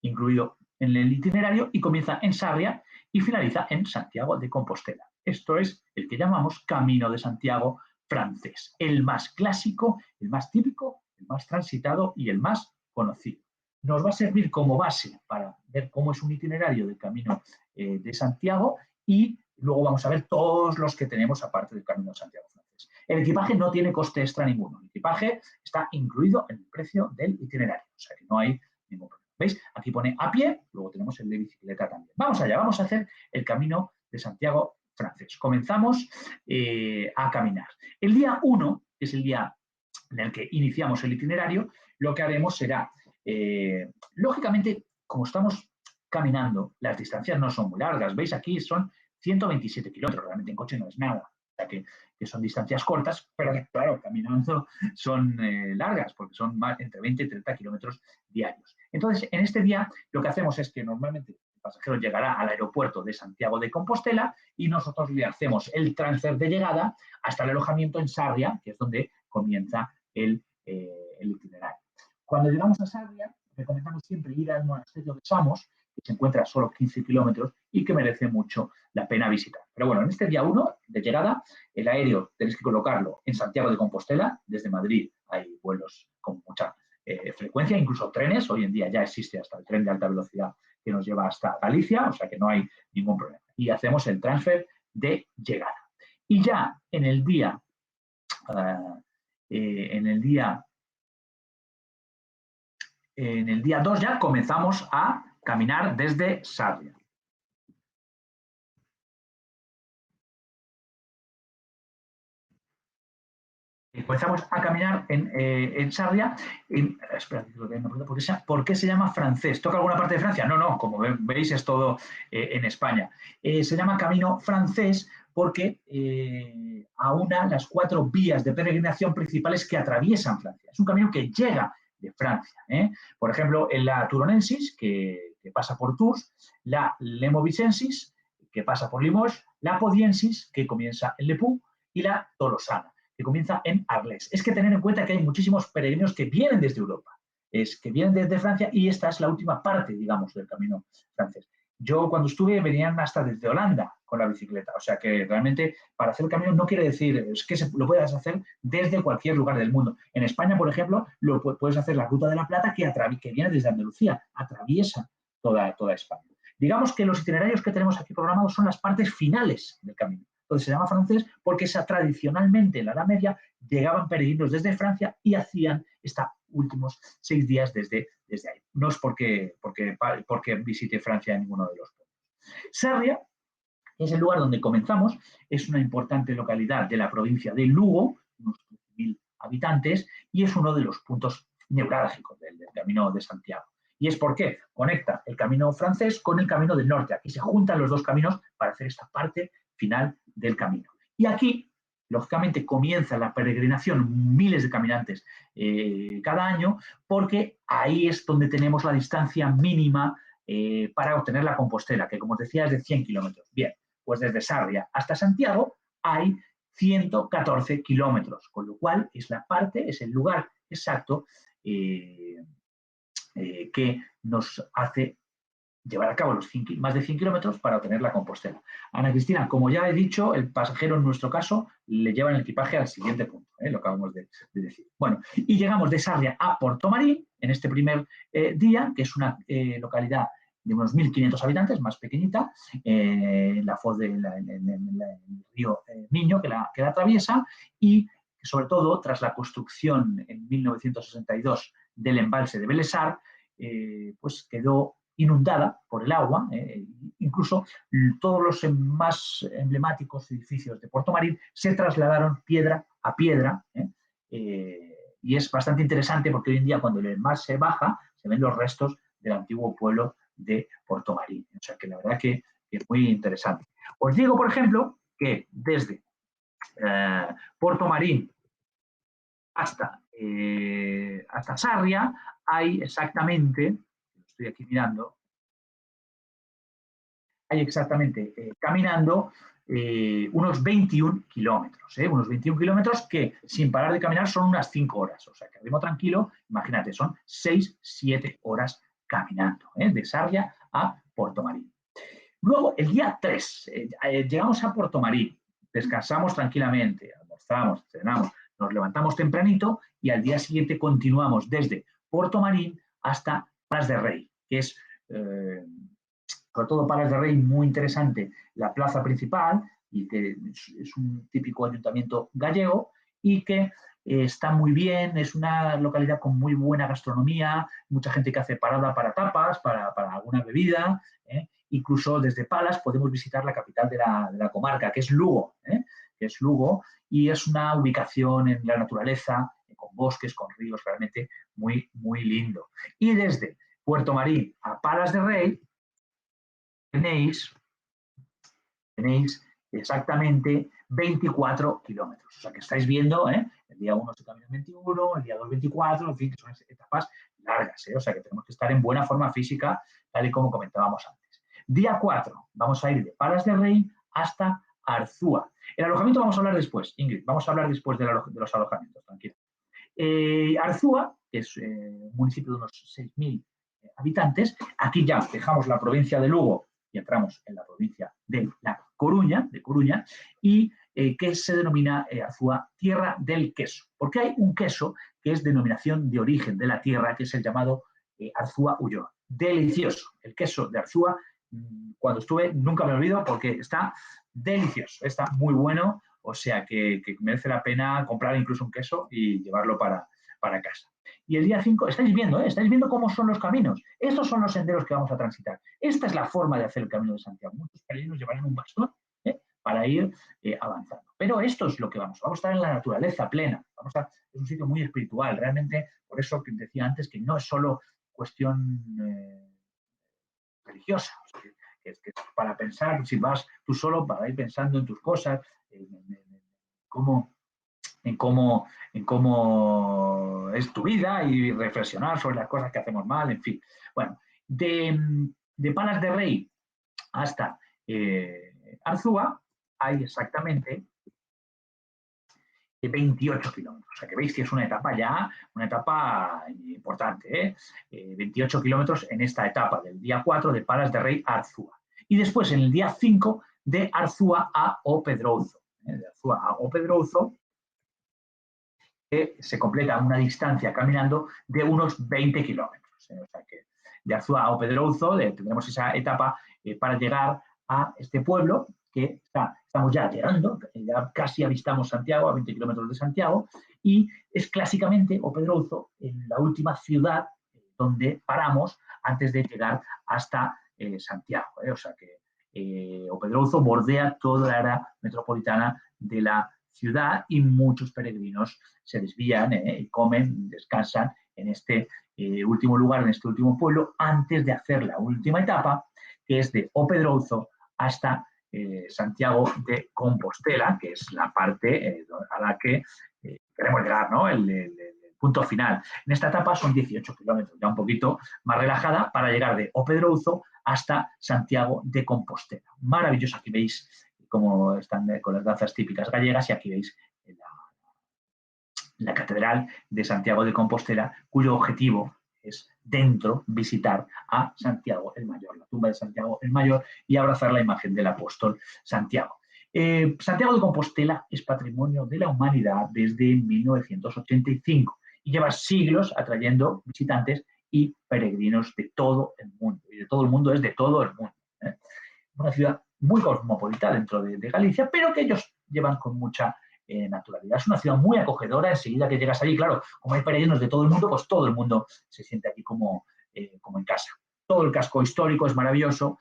incluido en el itinerario y comienza en Sarria y finaliza en Santiago de Compostela. Esto es el que llamamos Camino de Santiago francés, el más clásico, el más típico, el más transitado y el más conocido. Nos va a servir como base para ver cómo es un itinerario del Camino de Santiago y luego vamos a ver todos los que tenemos aparte del Camino de Santiago francés. El equipaje no tiene coste extra ninguno. El equipaje está incluido en el precio del itinerario, o sea que no hay ningún problema. ¿Veis? Aquí pone a pie, luego tenemos el de bicicleta también. Vamos allá, vamos a hacer el Camino de Santiago francés. Comenzamos a caminar. El día 1, que es el día en el que iniciamos el itinerario, lo que haremos será, lógicamente, como estamos caminando, las distancias no son muy largas. ¿Veis? Aquí son 127 kilómetros, realmente en coche no es nada. O sea que son distancias cortas, pero claro, caminando son largas, porque son entre 20 y 30 kilómetros diarios. Entonces, en este día lo que hacemos es que normalmente el pasajero llegará al aeropuerto de Santiago de Compostela y nosotros le hacemos el transfer de llegada hasta el alojamiento en Sarria, que es donde comienza el itinerario. Cuando llegamos a Sarria, recomendamos siempre ir al monasterio de Samos, que se encuentra a solo 15 kilómetros y que merece mucho la pena visitar. Pero bueno, en este día 1 de llegada, el aéreo tenéis que colocarlo en Santiago de Compostela. Desde Madrid hay vuelos con mucha frecuencia, incluso trenes. Hoy en día ya existe hasta el tren de alta velocidad que nos lleva hasta Galicia, o sea que no hay ningún problema. Y hacemos el transfer de llegada. Y ya en el día 2 ya comenzamos a caminar desde Sarria. Comenzamos a caminar en Sarria. Espera, ¿por qué se llama francés? ¿Toca alguna parte de Francia? No, no, como veis es todo en España. Se llama Camino francés porque aúna las 4 vías de peregrinación principales que atraviesan Francia. Es un camino que llega de Francia. Por ejemplo, en la Turonensis, que pasa por Tours, la Lemovicensis, que pasa por Limoges, la Podiensis, que comienza en Le Pou, y la Tolosana, que comienza en Arles. Es que tener en cuenta que hay muchísimos peregrinos que vienen desde Europa, que vienen desde Francia, y esta es la última parte, digamos, del camino francés. Yo cuando estuve venían hasta desde Holanda con la bicicleta, o sea que realmente para hacer el camino no quiere decir es que lo puedas hacer desde cualquier lugar del mundo. En España, por ejemplo, puedes hacer la Ruta de la Plata que viene desde Andalucía, atraviesa toda España. Digamos que los itinerarios que tenemos aquí programados son las partes finales del camino. Entonces se llama francés porque tradicionalmente en la Edad Media llegaban peregrinos desde Francia y hacían estos últimos 6 días desde ahí. No es porque visite Francia en ninguno de los puntos. Sarria es el lugar donde comenzamos, es una importante localidad de la provincia de Lugo, unos 13.000 habitantes, y es uno de los puntos neurálgicos del Camino de Santiago. Y es porque conecta el camino francés con el camino del norte. Aquí se juntan los dos caminos para hacer esta parte final del camino. Y aquí, lógicamente, comienza la peregrinación, miles de caminantes cada año, porque ahí es donde tenemos la distancia mínima para obtener la Compostela, que como os decía es de 100 kilómetros. Bien, pues desde Sarria hasta Santiago hay 114 kilómetros, con lo cual es el lugar exacto que nos hace llevar a cabo más de 100 kilómetros para obtener la Compostela. Ana Cristina, como ya he dicho, el pasajero en nuestro caso le lleva el equipaje al siguiente punto, lo acabamos de decir. Bueno, y llegamos de Sarria a Portomarín en este primer día, que es una localidad de unos 1.500 habitantes, más pequeñita, en la foz del río Miño, que la atraviesa, y sobre todo tras la construcción en 1962 del embalse de Belesar, pues quedó inundada por el agua, incluso todos los más emblemáticos edificios de Portomarín se trasladaron piedra a piedra, y es bastante interesante porque hoy en día cuando el mar se baja se ven los restos del antiguo pueblo de Portomarín. O sea que la verdad que es muy interesante. Os digo, por ejemplo, que desde Portomarín hasta Sarria hay exactamente, lo estoy aquí mirando, hay exactamente caminando unos 21 kilómetros. Unos 21 kilómetros que sin parar de caminar son unas 5 horas. O sea, que ritmo tranquilo, imagínate, son 6-7 horas caminando, de Sarria a Portomarín. Luego, el día 3, llegamos a Portomarín, descansamos tranquilamente, almorzamos, cenamos, nos levantamos tempranito y al día siguiente continuamos desde Portomarín hasta Palas de Rei, que es, sobre todo Palas de Rei, muy interesante, la plaza principal, y que es un típico ayuntamiento gallego, y que está muy bien, es una localidad con muy buena gastronomía, mucha gente que hace parada para tapas, para alguna bebida, incluso desde Palas podemos visitar la capital de la comarca, que es Lugo, y es una ubicación en la naturaleza, con bosques, con ríos, realmente muy, muy lindo. Y desde Portomarín a Palas de Rei tenéis exactamente 24 kilómetros. O sea que estáis viendo, el día 1 se camina 21, el día 2 24, en fin, que son etapas largas. O sea que tenemos que estar en buena forma física, tal y como comentábamos antes. Día 4, vamos a ir de Palas de Rei hasta Arzúa. El alojamiento vamos a hablar después, Ingrid, vamos a hablar después de los alojamientos, tranquilo. Arzúa, que es un municipio de unos 6.000 habitantes, aquí ya dejamos la provincia de Lugo y entramos en la provincia de La Coruña, y que se denomina Arzúa Tierra del Queso, porque hay un queso que es denominación de origen de la tierra, que es el llamado Arzúa Ulloa. Delicioso. El queso de Arzúa, cuando estuve, nunca me olvido porque está delicioso, está muy bueno, o sea que merece la pena comprar incluso un queso y llevarlo para casa. Y el día 5, estáis viendo cómo son los caminos. Estos son los senderos que vamos a transitar. Esta es la forma de hacer el Camino de Santiago. Muchos peregrinos llevarán un bastón para ir avanzando. Pero esto es lo que vamos a estar en la naturaleza plena. Es un sitio muy espiritual. Realmente, por eso que decía antes que no es solo cuestión religiosa. O sea, que es para pensar, si vas tú solo, para ir pensando en tus cosas, en cómo es tu vida y reflexionar sobre las cosas que hacemos mal, en fin. Bueno, de Palas de Rei hasta Arzúa hay exactamente 28 kilómetros. O sea que veis que es una etapa importante, 28 kilómetros en esta etapa del día 4 de Palas de Rei a Arzúa. Y después en el día 5 de Arzúa a O Pedrouzo. De Arzúa a O Pedrouzo, que se completa una distancia caminando de unos 20 kilómetros. O sea que de Arzúa a O Pedrouzo tendremos esa etapa para llegar a este pueblo que estamos ya llegando, ya casi avistamos Santiago, a 20 kilómetros de Santiago, y es clásicamente O Pedrouzo la última ciudad donde paramos antes de llegar hasta Santiago. O sea que O Pedrouzo bordea toda la área metropolitana de la ciudad y muchos peregrinos se desvían y comen, descansan en este último lugar, en este último pueblo, antes de hacer la última etapa, que es de O Pedrouzo hasta Santiago de Compostela, que es la parte a la que queremos llegar, ¿no? El punto final. En esta etapa son 18 kilómetros, ya un poquito más relajada, para llegar de O Pedrouzo hasta Santiago de Compostela. Maravilloso, aquí veis cómo están con las danzas típicas gallegas, y aquí veis la Catedral de Santiago de Compostela, cuyo objetivo es dentro visitar a Santiago el Mayor, la tumba de Santiago el Mayor, y abrazar la imagen del apóstol Santiago. Santiago de Compostela es patrimonio de la humanidad desde 1985 y lleva siglos atrayendo visitantes y peregrinos de todo el mundo. Y de todo el mundo es de todo el mundo. Una ciudad muy cosmopolita dentro de Galicia, pero que ellos llevan con mucha naturalidad. Es una ciudad muy acogedora. Enseguida que llegas allí, claro, como hay peregrinos de todo el mundo, pues todo el mundo se siente aquí como en casa. Todo el casco histórico es maravilloso,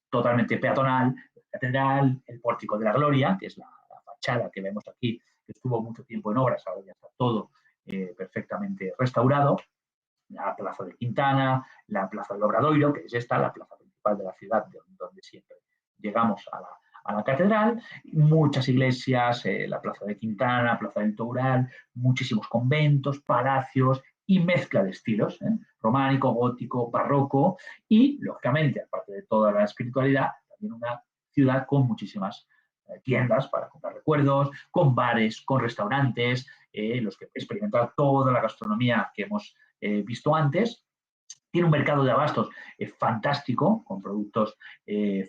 totalmente peatonal. La catedral, el pórtico de la Gloria, que es la fachada que vemos aquí, que estuvo mucho tiempo en obras, ahora ya está todo perfectamente restaurado. La plaza de Quintana, la plaza del Obradoiro, que es esta, la plaza principal de la ciudad, donde siempre llegamos a la catedral, muchas iglesias, la plaza de Quintana, la plaza del Toural, muchísimos conventos, palacios y mezcla de estilos, románico, gótico, barroco y, lógicamente, aparte de toda la espiritualidad, también una ciudad con muchísimas tiendas para comprar recuerdos, con bares, con restaurantes, los que experimentar toda la gastronomía que hemos visto antes. Tiene un mercado de abastos fantástico, con productos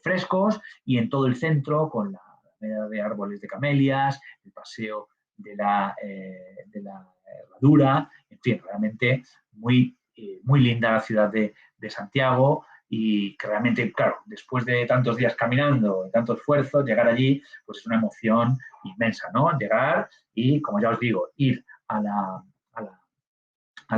frescos, y en todo el centro, con la alameda de árboles de camelias, el paseo de la Herradura, en fin, realmente muy linda la ciudad de Santiago, y que realmente, claro, después de tantos días caminando, de tanto esfuerzo, llegar allí, pues es una emoción inmensa, ¿no? Llegar y, como ya os digo, ir a la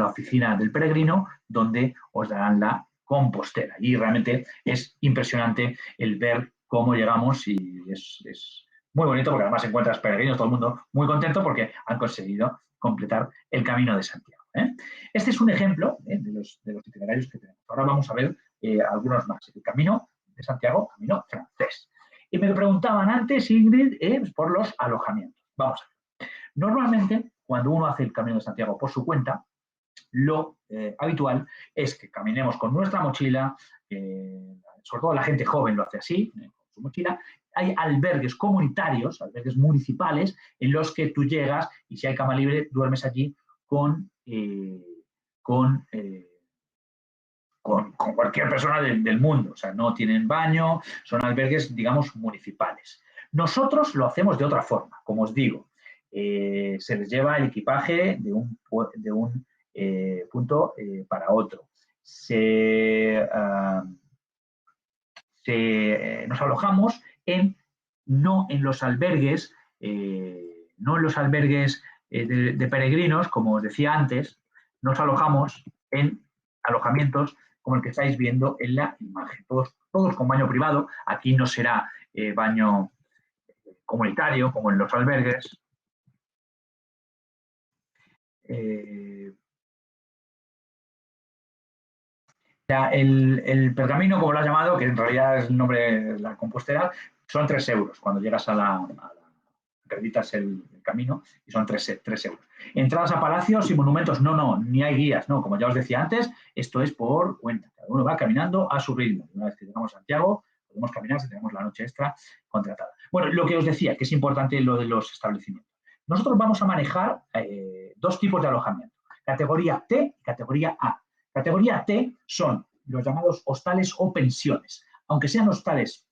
oficina del peregrino, donde os darán la Compostela. Y realmente es impresionante el ver cómo llegamos, y es muy bonito porque además encuentras peregrinos, todo el mundo muy contento porque han conseguido completar el Camino de Santiago. Este es un ejemplo de los itinerarios que tenemos. Ahora vamos a ver algunos más. El Camino de Santiago, camino francés. Y me lo preguntaban antes, Ingrid, por los alojamientos. Vamos a ver. Normalmente, cuando uno hace el Camino de Santiago por su cuenta, lo habitual es que caminemos con nuestra mochila, sobre todo la gente joven lo hace así, con su mochila. Hay albergues comunitarios, albergues municipales, en los que tú llegas y si hay cama libre, duermes allí con cualquier persona del mundo. O sea, no tienen baño, son albergues, digamos, municipales. Nosotros lo hacemos de otra forma, como os digo. Se les lleva el equipaje de un punto para otro. Nos alojamos no en los albergues, de peregrinos, como os decía antes, nos alojamos en alojamientos como el que estáis viendo en la imagen, todos con baño privado. Aquí no será baño comunitario como en los albergues. El pergamino, como lo has llamado, que en realidad es el nombre de la Compostela, son 3 euros. Cuando llegas acreditas el camino y son 3 euros. Entradas a palacios y monumentos, no, ni hay guías, no. Como ya os decía antes, esto es por cuenta. Cada uno va caminando a su ritmo. Una vez que llegamos a Santiago, podemos caminar si tenemos la noche extra contratada. Bueno, lo que os decía, que es importante lo de los establecimientos. Nosotros vamos a manejar 2 tipos de alojamiento. Categoría T y categoría A. Categoría T son los llamados hostales o pensiones. Aunque sean hostales,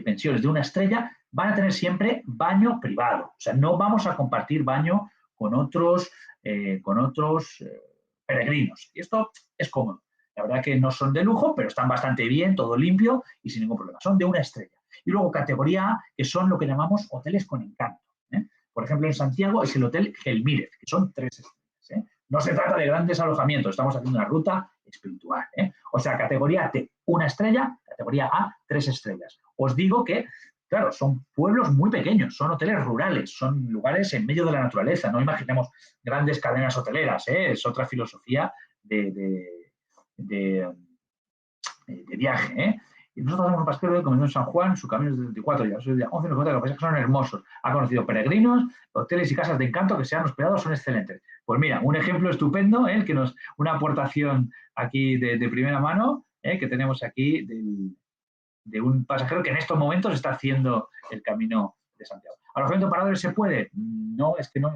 pensiones de 1 estrella, van a tener siempre baño privado. O sea, no vamos a compartir baño con otros peregrinos. Y esto es cómodo. La verdad que no son de lujo, pero están bastante bien, todo limpio y sin ningún problema. Son de 1 estrella. Y luego categoría A, que son lo que llamamos hoteles con encanto. Por ejemplo, en Santiago es el Hotel Gelmírez, que son 3 estrellas. No se trata de grandes alojamientos, estamos haciendo una ruta espiritual. O sea, categoría T, 1 estrella, categoría A, 3 estrellas. Os digo que, claro, son pueblos muy pequeños, son hoteles rurales, son lugares en medio de la naturaleza. No imaginemos grandes cadenas hoteleras, es otra filosofía de viaje. Y nosotros hacemos un paseo de Comisión San Juan, su camino es de 34 días, el día 11 nos cuenta que son hermosos. Ha conocido peregrinos, hoteles y casas de encanto que se han hospedado, son excelentes. Pues mira, un ejemplo estupendo, una aportación aquí de primera mano, que tenemos aquí de un pasajero que en estos momentos está haciendo el Camino de Santiago. ¿Alojamiento parador se puede? No, es que no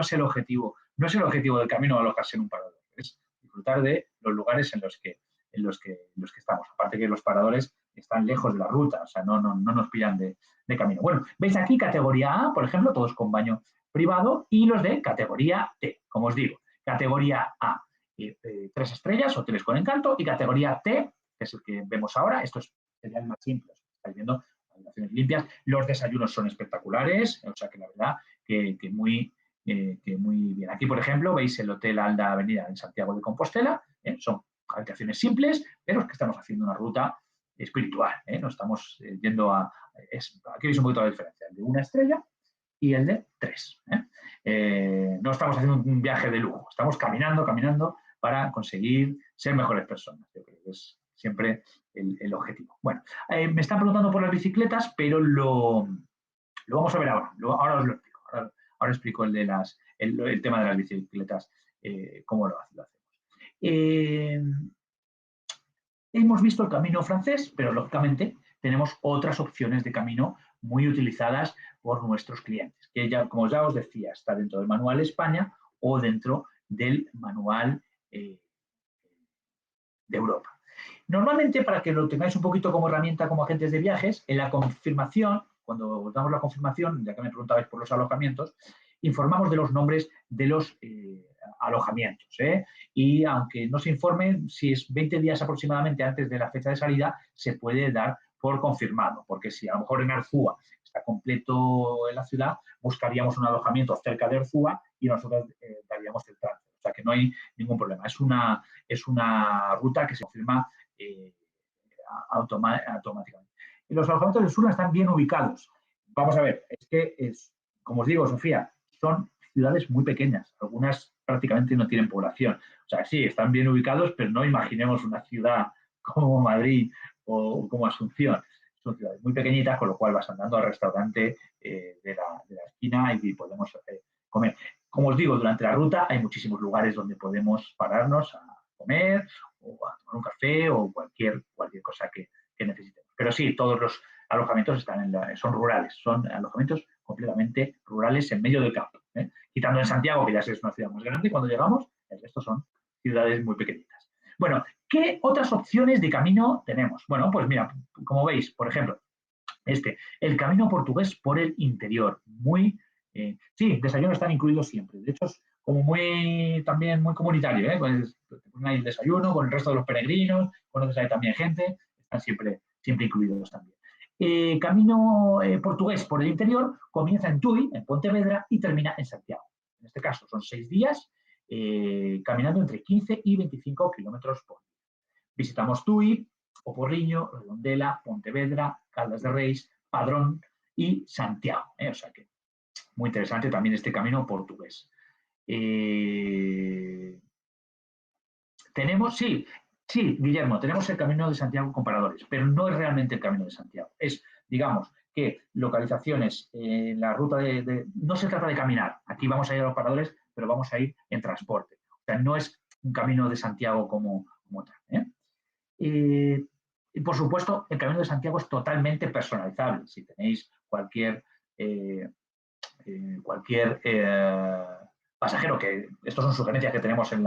es el objetivo. No es el objetivo del camino alojarse en un parador. Es disfrutar de los lugares en los que estamos. Aparte que los paradores están lejos de la ruta, o sea, no nos pillan de camino. Bueno, veis aquí categoría A, por ejemplo, todos con baño privado, y los de categoría T, como os digo. Categoría A, 3 estrellas, hoteles con encanto, y categoría T, que es el que vemos ahora, estos serían más simples, estáis viendo, habitaciones limpias, los desayunos son espectaculares, o sea que la verdad que muy bien. Aquí, por ejemplo, veis el Hotel Alda Avenida en Santiago de Compostela, son habitaciones simples, pero es que estamos haciendo una ruta espiritual, no estamos yendo a... aquí veis un poquito la diferencia, el de 1 estrella y el de 3. No estamos haciendo un viaje de lujo, estamos caminando para conseguir ser mejores personas. Yo creo que es siempre el objetivo. Bueno, me están preguntando por las bicicletas, pero lo vamos a ver ahora. Ahora os lo explico. Ahora explico el tema de las bicicletas, cómo lo hacemos. Hemos visto el camino francés, pero lógicamente tenemos otras opciones de camino muy utilizadas por nuestros clientes, que ya, como ya os decía, está dentro del manual España o dentro del manual de Europa. Normalmente, para que lo tengáis un poquito como herramienta como agentes de viajes, en la confirmación, cuando os damos la confirmación, ya que me preguntabais por los alojamientos, informamos de los nombres de los alojamientos. Y aunque no se informe, si es 20 días aproximadamente antes de la fecha de salida, se puede dar por confirmado, porque si a lo mejor en Arzúa está completo en la ciudad, buscaríamos un alojamiento cerca de Arzúa y nosotros daríamos el transfer. O sea que no hay ningún problema. Es una ruta que se confirma automáticamente. Y los alojamientos del sur están bien ubicados. Vamos a ver, es que, como os digo, Sofía, son ciudades muy pequeñas, algunas prácticamente no tienen población. O sea, sí, están bien ubicados, pero no imaginemos una ciudad como Madrid o como Asunción. Son ciudades muy pequeñitas, con lo cual vas andando al restaurante de la esquina y podemos comer. Como os digo, durante la ruta hay muchísimos lugares donde podemos pararnos a comer o a tomar un café o cualquier cosa que necesitemos. Pero sí, todos los alojamientos son rurales, son alojamientos completamente rurales en medio del campo. Quitando en Santiago, que ya es una ciudad más grande, cuando llegamos, el resto son ciudades muy pequeñitas. Bueno, ¿qué otras opciones de camino tenemos? Bueno, pues mira, como veis, por ejemplo, el camino portugués por el interior. Sí, desayunos están incluidos siempre. De hecho, es como también muy comunitario. Pues te ponen ahí el desayuno con el resto de los peregrinos, conoces ahí también gente, están siempre incluidos también. Camino portugués por el interior comienza en Tui, en Pontevedra, y termina en Santiago. En este caso son 6 días caminando entre 15 y 25 kilómetros por día. Visitamos Tui, O Porriño, Redondela, Pontevedra, Caldas de Reis, Padrón y Santiago. O sea que muy interesante también este camino portugués. Tenemos, sí, Guillermo, tenemos el Camino de Santiago con paradores, pero no es realmente el Camino de Santiago. Es, digamos, que localizaciones en la ruta no se trata de caminar. Aquí vamos a ir a los paradores, pero vamos a ir en transporte. O sea, no es un Camino de Santiago como tal. Y por supuesto, el Camino de Santiago es totalmente personalizable. Si tenéis cualquier pasajero, que estos son sugerencias que tenemos en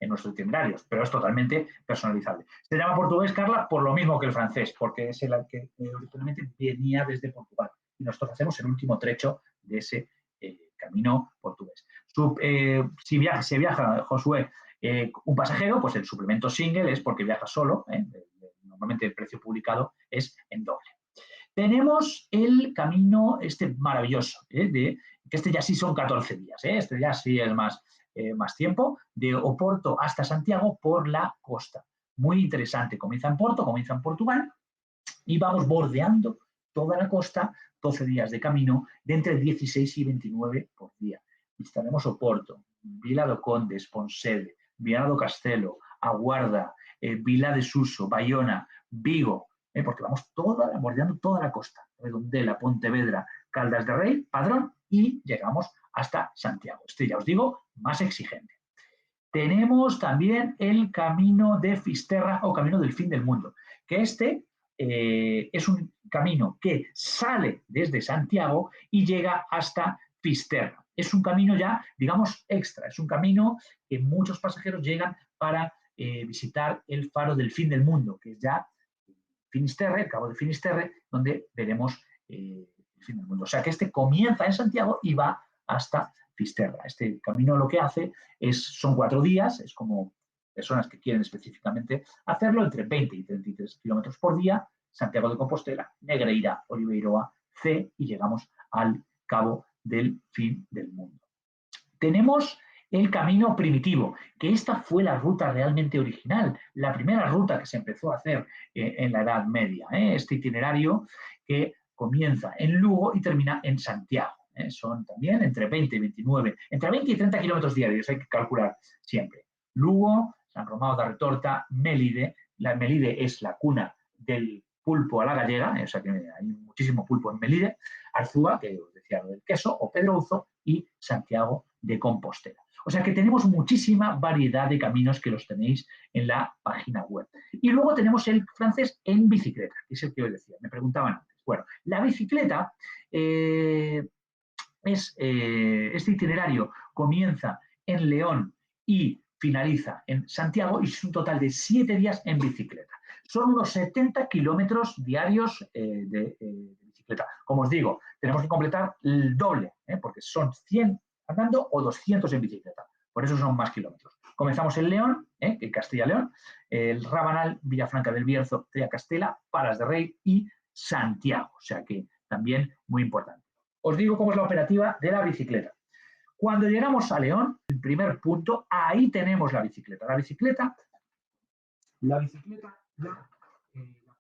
nuestros itinerarios, pero es totalmente personalizable. Se llama portugués, Carla, por lo mismo que el francés, porque es el que originalmente venía desde Portugal. Y nosotros hacemos el último trecho de ese camino portugués. Si viaja, Josué, un pasajero, pues el suplemento single es porque viaja solo. Normalmente el precio publicado es en doble. Tenemos el camino maravilloso, que ya sí son 14 días, este ya sí es más tiempo, de Oporto hasta Santiago por la costa. Muy interesante, comienza en Porto, comienza en Portugal y vamos bordeando toda la costa, 12 días de camino, de entre 16 y 29 por día. Visitaremos Oporto, Vila do Conde, Poncedo, Viana do Castelo, Aguarda, Vila de Suso, Bayona, Vigo, porque vamos bordeando toda la costa, Redondela, Pontevedra, Caldas de Rei, Padrón, y llegamos hasta Santiago. Ya os digo, más exigente. Tenemos también el camino de Fisterra o camino del fin del mundo, que es un camino que sale desde Santiago y llega hasta Fisterra. Es un camino ya, digamos, extra. Es un camino que muchos pasajeros llegan para visitar el faro del fin del mundo, que es ya Finisterre, el Cabo de Finisterre, donde veremos el fin del mundo. O sea que este comienza en Santiago y va hasta Fisterra. Este camino lo que hace son 4 días, es como personas que quieren específicamente hacerlo, entre 20 y 33 kilómetros por día, Santiago de Compostela, Negreira, Oliveiroa, C, y llegamos al Cabo del Fin del Mundo. Tenemos el camino primitivo, que esta fue la ruta realmente original, la primera ruta que se empezó a hacer en la Edad Media. Este itinerario que comienza en Lugo y termina en Santiago. Son también entre 20 y 29, entre 20 y 30 kilómetros diarios, hay que calcular siempre. Lugo, San Romao da Retorta, Melide. La Melide es la cuna del pulpo a la gallega, o sea que hay muchísimo pulpo en Melide, Arzúa, que os decía lo del queso, o Pedrouzo, y Santiago de Compostela. O sea que tenemos muchísima variedad de caminos que los tenéis en la página web. Y luego tenemos el francés en bicicleta, que es el que os decía, me preguntaban antes. Bueno, la bicicleta este itinerario comienza en León y finaliza en Santiago y es un total de 7 días en bicicleta. Son unos 70 kilómetros diarios de bicicleta. Como os digo, tenemos que completar el doble, porque son 100 andando o 200 en bicicleta. Por eso son más kilómetros. Comenzamos en León, en Castilla-León, el Rabanal, Villafranca del Bierzo, Triacastela, Palas de Rey y Santiago. O sea que también muy importante. Os digo cómo es la operativa de la bicicleta. Cuando llegamos a León, el primer punto, ahí tenemos la bicicleta. La bicicleta la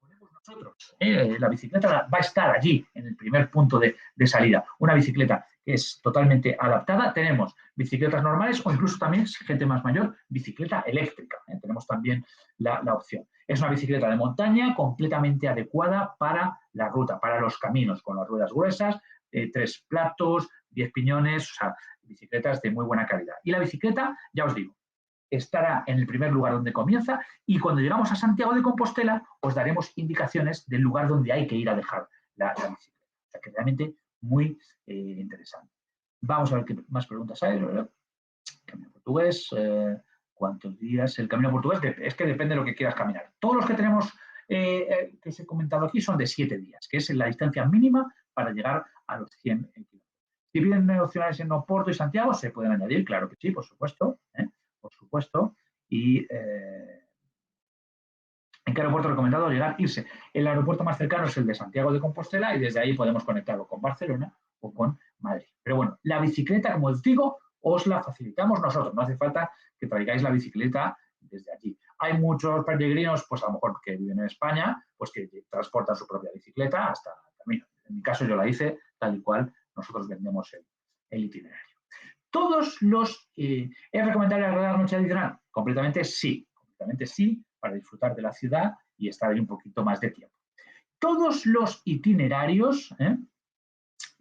ponemos nosotros. La bicicleta va a estar allí, en el primer punto de salida. Una bicicleta que es totalmente adaptada. Tenemos bicicletas normales o incluso también, gente más mayor, bicicleta eléctrica. Tenemos también la opción. Es una bicicleta de montaña completamente adecuada para la ruta, para los caminos, con las ruedas gruesas, 3 platos, 10 piñones, o sea, bicicletas de muy buena calidad. Y la bicicleta, ya os digo, estará en el primer lugar donde comienza y cuando llegamos a Santiago de Compostela os daremos indicaciones del lugar donde hay que ir a dejar la bicicleta. O sea que realmente muy interesante. Vamos a ver qué más preguntas hay. Camino portugués, ¿cuántos días? El camino portugués es que depende de lo que quieras caminar. Todos los que tenemos que os he comentado aquí son de 7 días, que es la distancia mínima para llegar a los 100 kilómetros. Si piden opcionales en Oporto y Santiago, se pueden añadir, claro que sí, por supuesto. Por supuesto. Y ¿en qué aeropuerto recomendado llegar? Irse. El aeropuerto más cercano es el de Santiago de Compostela y desde ahí podemos conectarlo con Barcelona o con Madrid. Pero bueno, la bicicleta, como os digo, os la facilitamos nosotros. No hace falta que traigáis la bicicleta desde allí. Hay muchos peregrinos, pues a lo mejor que viven en España, pues que transportan su propia bicicleta hasta el camino. En mi caso yo la hice tal y cual nosotros vendemos el itinerario. Todos los... ¿Es recomendable agregar noche adicional? Completamente sí, para disfrutar de la ciudad y estar ahí un poquito más de tiempo. Todos los itinerarios,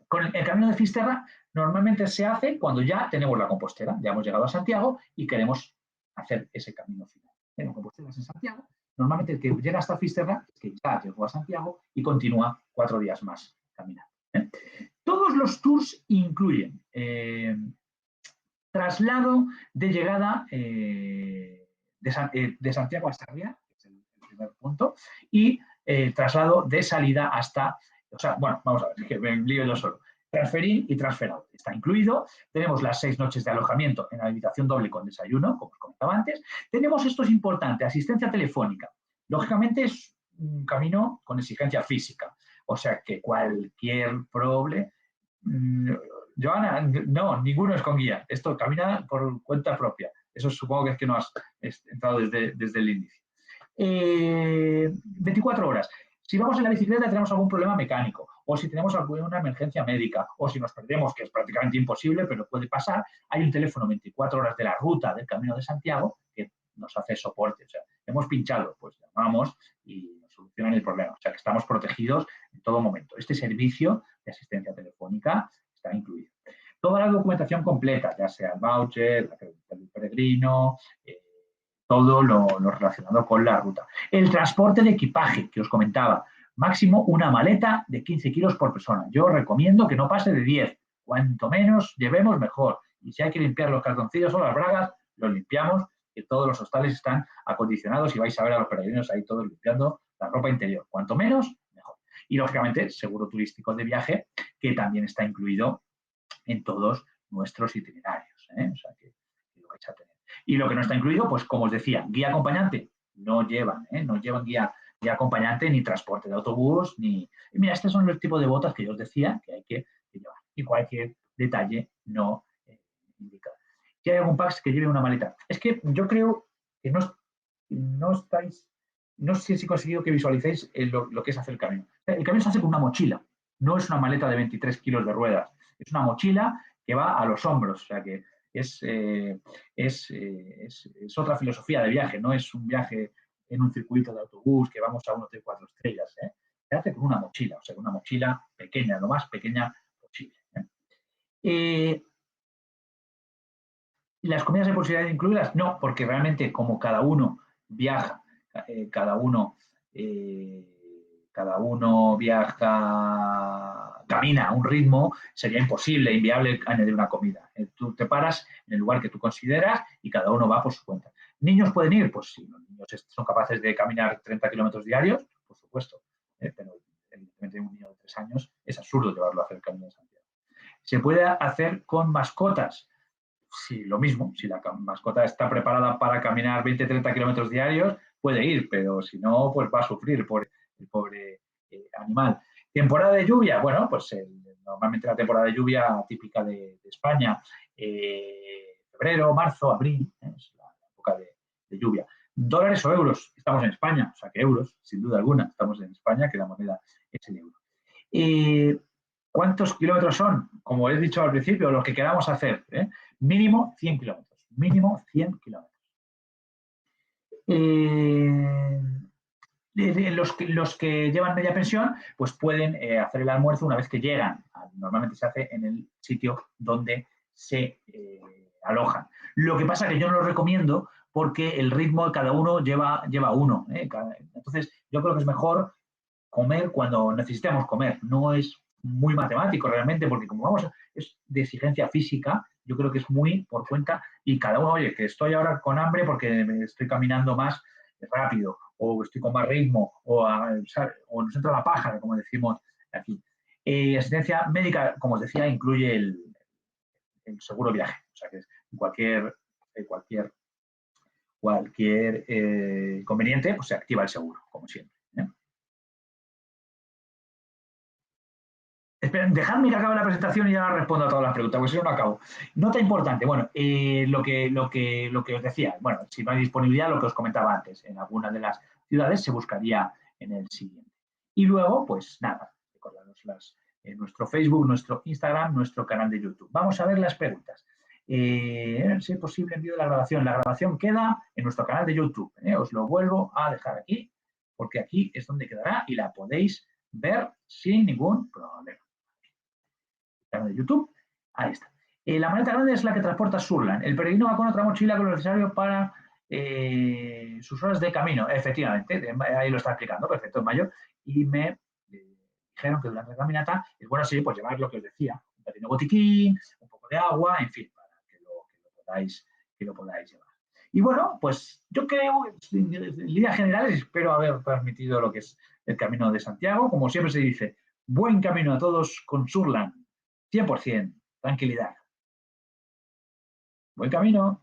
con el camino de Fisterra, normalmente se hace cuando ya tenemos la Compostela, ya hemos llegado a Santiago y queremos hacer ese camino final. La Compostela es en Santiago, normalmente el que llega hasta Fisterra es que ya llegó a Santiago y continúa 4 días más caminando. Todos los tours incluyen traslado de llegada de Santiago a Sarriá, que es el primer punto, y traslado de salida hasta, o sea, bueno, vamos a ver, que me lío yo solo. Transferir y transferado. Está incluido. Tenemos las 6 noches de alojamiento en habitación doble con desayuno, como os comentaba antes. Tenemos, esto es importante, asistencia telefónica. Lógicamente es un camino con exigencia física. O sea que cualquier problema... Joana, no, ninguno es con guía. Esto camina por cuenta propia. Eso supongo que es que no has entrado desde el inicio. 24 horas. Si vamos en la bicicleta tenemos algún problema mecánico, o si tenemos alguna emergencia médica, o si nos perdemos, que es prácticamente imposible, pero puede pasar, hay un teléfono 24 horas de la ruta del Camino de Santiago que nos hace soporte. O sea, hemos pinchado, pues llamamos y nos solucionan el problema. O sea, que estamos protegidos en todo momento. Este servicio de asistencia telefónica está incluido. Toda la documentación completa, ya sea el voucher, el peregrino, todo lo relacionado con la ruta. El transporte de equipaje, que os comentaba, máximo una maleta de 15 kilos por persona. Yo recomiendo que no pase de 10. Cuanto menos llevemos, mejor. Y si hay que limpiar los calzoncillos o las bragas, los limpiamos que todos los hostales están acondicionados y vais a ver a los peregrinos ahí todos limpiando la ropa interior. Cuanto menos, mejor. Y, lógicamente, seguro turístico de viaje, que también está incluido en todos nuestros itinerarios. O sea, que lo vais a tener. Y lo que no está incluido, pues, como os decía, guía acompañante. No llevan guía acompañante, ni transporte de autobús, ni... Y mira, estos son los tipos de botas que yo os decía que hay que llevar. Y cualquier detalle no indica. ¿Que hay algún pack que lleve una maleta? Es que yo creo que no estáis... No sé si he conseguido que visualicéis lo que es hacer el camino. El camino se hace con una mochila. No es una maleta de 23 kilos de ruedas. Es una mochila que va a los hombros. O sea que es otra filosofía de viaje. No es un viaje en un circuito de autobús que vamos a un hotel 4 estrellas. Se hace con una mochila. O sea, una mochila pequeña, lo más pequeña posible. ¿Las comidas hay posibilidad de incluirlas? No, porque realmente como cada uno viaja, cada uno camina a un ritmo, sería imposible, inviable añadir una comida. Tú te paras en el lugar que tú consideras y cada uno va por su cuenta. ¿Niños pueden ir? Pues sí, los niños son capaces de caminar 30 kilómetros diarios, por supuesto, pero evidentemente un niño de 3 años es absurdo llevarlo a hacer el Camino de Santiago. ¿Se puede hacer con mascotas? Sí, lo mismo. Si la mascota está preparada para caminar 20-30 kilómetros diarios, puede ir, pero si no, pues va a sufrir el pobre animal. ¿Temporada de lluvia? Bueno, pues normalmente la temporada de lluvia típica de España, febrero, marzo, abril, es la época de lluvia. ¿Dólares o euros? Estamos en España, o sea que euros, sin duda alguna. Estamos en España, que la moneda es el euro. ¿Cuántos kilómetros son? Como he dicho al principio, los que queramos hacer. Mínimo 100 kilómetros. Mínimo 100 kilómetros. Los que llevan media pensión, pues pueden hacer el almuerzo una vez que llegan. Normalmente se hace en el sitio donde se alojan. Lo que pasa es que yo no lo recomiendo porque el ritmo de cada uno lleva uno. Entonces, yo creo que es mejor comer cuando necesitemos comer. No es muy matemático realmente, porque como es de exigencia física, yo creo que es muy por cuenta y cada uno, oye, que estoy ahora con hambre porque me estoy caminando más rápido o estoy con más ritmo o nos entra la pájara, como decimos aquí. Asistencia médica, como os decía, incluye el seguro viaje, o sea que cualquier inconveniente, pues se activa el seguro, como siempre. Esperen, dejadme que acabe la presentación y ya respondo a todas las preguntas, porque si no, no acabo. Nota importante, bueno, lo que os decía, bueno, si no hay disponibilidad, lo que os comentaba antes, en alguna de las ciudades se buscaría en el siguiente. Y luego, pues nada, recordaros nuestro Facebook, nuestro Instagram, nuestro canal de YouTube. Vamos a ver las preguntas. Si es posible, envío de la grabación. La grabación queda en nuestro canal de YouTube. Os lo vuelvo a dejar aquí, porque aquí es donde quedará y la podéis ver sin ningún problema. Canal de YouTube, ahí está. La maleta grande es la que transporta Surland. El peregrino va con otra mochila con lo necesario para sus horas de camino. Efectivamente, ahí lo está explicando, perfecto, en mayo. Y me dijeron que durante la caminata es bueno, sí, pues llevar lo que os decía, un pequeño botiquín, un poco de agua, en fin, para que lo podáis llevar. Y bueno, pues yo creo, en líneas generales, espero haber transmitido lo que es el Camino de Santiago. Como siempre se dice, buen camino a todos con Surland. 100%, tranquilidad. Buen camino.